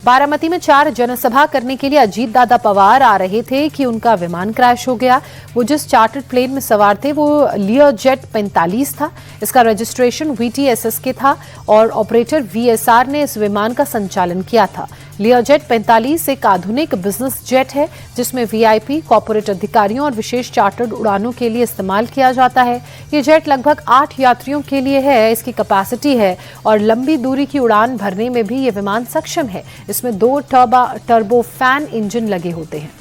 बारामती में 4 जनसभा करने के लिए अजीत दादा पवार आ रहे थे कि उनका विमान क्रैश हो गया। वो जिस चार्टर्ड प्लेन में सवार थे वो लियोजेट 45 था। इसका रजिस्ट्रेशन VTSS के था और ऑपरेटर VSR ने इस विमान का संचालन किया था। लियोजेट 45 एक आधुनिक बिजनेस जेट है जिसमें VIP, कॉर्पोरेट अधिकारियों और विशेष चार्टर्ड उड़ानों के लिए इस्तेमाल किया जाता है। ये जेट लगभग 8 यात्रियों के लिए है, इसकी कैपेसिटी है और लंबी दूरी की उड़ान भरने में भी ये विमान सक्षम है। इसमें 2 टर्बो फैन इंजन लगे होते हैं।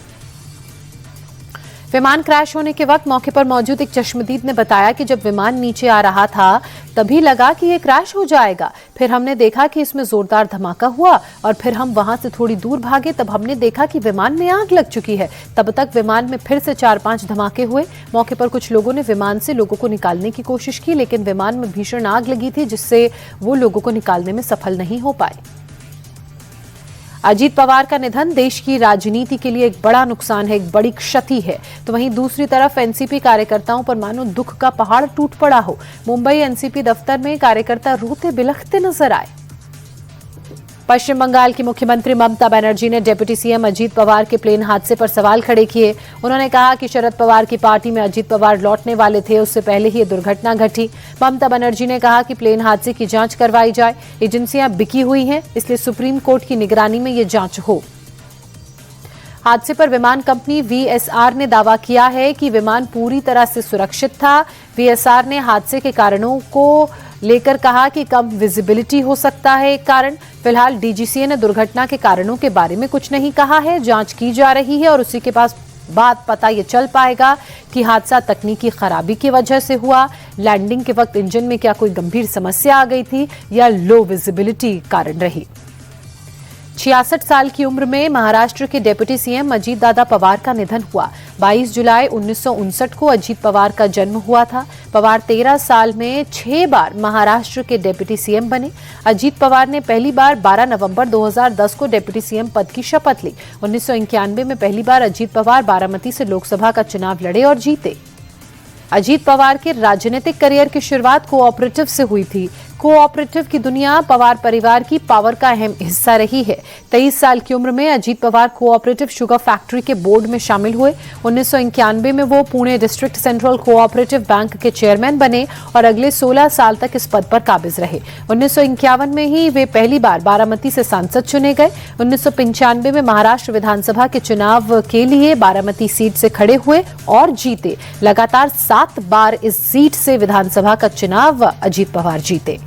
विमान क्रैश होने के वक्त मौके पर मौजूद एक चश्मदीद ने बताया कि जब विमान नीचे आ रहा था तभी लगा कि ये क्रैश हो जाएगा। फिर हमने देखा कि इसमें जोरदार धमाका हुआ और फिर हम वहां से थोड़ी दूर भागे। तब हमने देखा कि विमान में आग लग चुकी है। तब तक विमान में फिर से 4-5 धमाके हुए। मौके पर कुछ लोगों ने विमान से लोगों को निकालने की कोशिश की, लेकिन विमान में भीषण आग लगी थी जिससे वो लोगों को निकालने में सफल नहीं हो पाए। अजीत पवार का निधन देश की राजनीति के लिए एक बड़ा नुकसान है, एक बड़ी क्षति है। तो वहीं दूसरी तरफ एनसीपी कार्यकर्ताओं पर मानो दुख का पहाड़ टूट पड़ा हो। मुंबई एनसीपी दफ्तर में कार्यकर्ता रोते बिलखते नजर आए। पश्चिम बंगाल की मुख्यमंत्री ममता बनर्जी ने डिप्टी सीएम अजीत पवार के प्लेन हादसे पर सवाल खड़े किए। उन्होंने कहा कि शरद पवार की पार्टी में अजीत पवार लौटने वाले थे, उससे पहले ही ये दुर्घटना घटी। ममता बनर्जी ने कहा कि प्लेन हादसे की जांच करवाई जाए। एजेंसियां बिकी हुई हैं, इसलिए सुप्रीम कोर्ट की निगरानी में ये जांच हो। हादसे पर विमान कंपनी VSR ने दावा किया है कि विमान पूरी तरह से सुरक्षित था। VSR ने हादसे के कारणों को लेकर कहा कि कम विजिबिलिटी हो सकता है एक कारण। फिलहाल DGCA ने दुर्घटना के कारणों के बारे में कुछ नहीं कहा है। जांच की जा रही है और उसी के पास बाद पता ये चल पाएगा कि हादसा तकनीकी खराबी की वजह से हुआ, लैंडिंग के वक्त इंजन में क्या कोई गंभीर समस्या आ गई थी या लो विजिबिलिटी कारण रही। 66 साल की उम्र में महाराष्ट्र के डिप्टी सीएम अजीत दादा पवार का निधन हुआ। 22 जुलाई 1959 को अजीत पवार का जन्म हुआ था। पवार 13 साल में 6 बार महाराष्ट्र के डिप्टी सीएम बने। अजीत पवार ने पहली बार 12 नवंबर 2010 को डिप्टी सीएम पद की शपथ ली। 1991 में पहली बार अजीत पवार बारामती से लोकसभा का चुनाव लड़े और जीते। अजीत पवार के राजनीतिक करियर की शुरुआत कोऑपरेटिव से हुई थी। कोऑपरेटिव की दुनिया पवार परिवार की पावर का अहम हिस्सा रही है। 23 साल की उम्र में Ajit Pawar cooperative sugar factory के बोर्ड में शामिल हुए। 1991 में वो Pune district central cooperative bank के चेयरमैन बने और अगले 16 साल तक इस पद पर काबिज रहे। 1951 में ही वे पहली बार बारामती से सांसद चुने गए। 1995 में महाराष्ट्र विधानसभा के चुनाव के लिए बारामती सीट से खड़े हुए और जीते। लगातार 7 बार इस सीट से विधानसभा का चुनाव अजीत पवार जीते।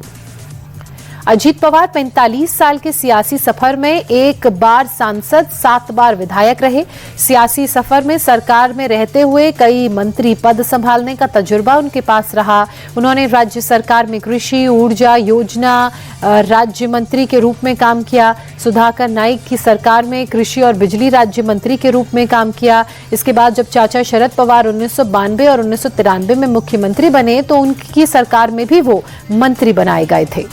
अजीत पवार 45 साल के सियासी सफर में 1 बार सांसद, 7 बार विधायक रहे। सियासी सफर में सरकार में रहते हुए कई मंत्री पद संभालने का तजुर्बा उनके पास रहा। उन्होंने राज्य सरकार में कृषि, ऊर्जा योजना राज्य मंत्री के रूप में काम किया। सुधाकर नाइक की सरकार में कृषि और बिजली राज्य मंत्री के रूप में काम किया। इसके बाद जब चाचा शरद पवार 1992 और 1993 में मुख्यमंत्री बने तो उनकी सरकार में भी वो मंत्री बनाए गए थे।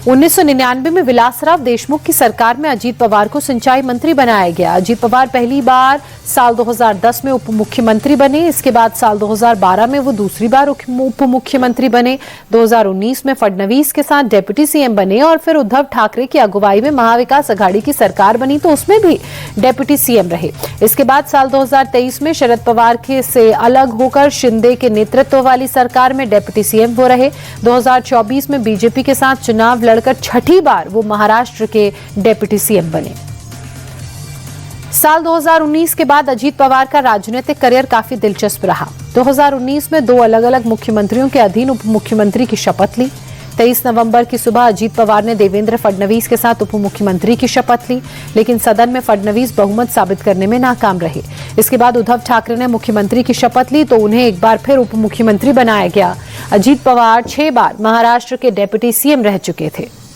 1999 में विलासराव देशमुख की सरकार में अजीत पवार को सिंचाई मंत्री बनाया गया। अजीत पवार पहली बार साल 2010 में उप मुख्यमंत्री बने। इसके बाद साल 2012 में वो दूसरी बार उप मुख्यमंत्री बने। 2019 में फडणवीस के साथ डिप्टी सीएम बने और फिर उद्धव ठाकरे की अगुवाई में महाविकास अघाड़ी की सरकार बनी तो उसमें भी डिप्टी सीएम रहे। इसके बाद साल 2023 में शरद पवार के से अलग होकर शिंदे के नेतृत्व वाली सरकार में डिप्टी सीएम वो रहे। 2024 में बीजेपी के साथ चुनाव लड़कर 6ठी बार वो महाराष्ट्र के डिप्टी सीएम बने। साल 2019 के बाद अजीत पवार का राजनीतिक करियर काफी दिलचस्प रहा। 2019 में 2 अलग-अलग मुख्यमंत्रियों के अधीन उप मुख्यमंत्री की शपथ ली। 23 नवंबर की सुबह अजीत पवार ने देवेंद्र फडणवीस के साथ उप मुख्यमंत्री की शपथ ली, लेकिन सदन में फडणवीस बहुमत साबित करने में नाकाम रहे। इसके बाद उद्धव ठाकरे ने मुख्यमंत्री की शपथ ली तो उन्हें एक बार फिर उप मुख्यमंत्री बनाया गया। अजीत पवार 6 बार महाराष्ट्र के डिप्टी सीएम रह चुके थे।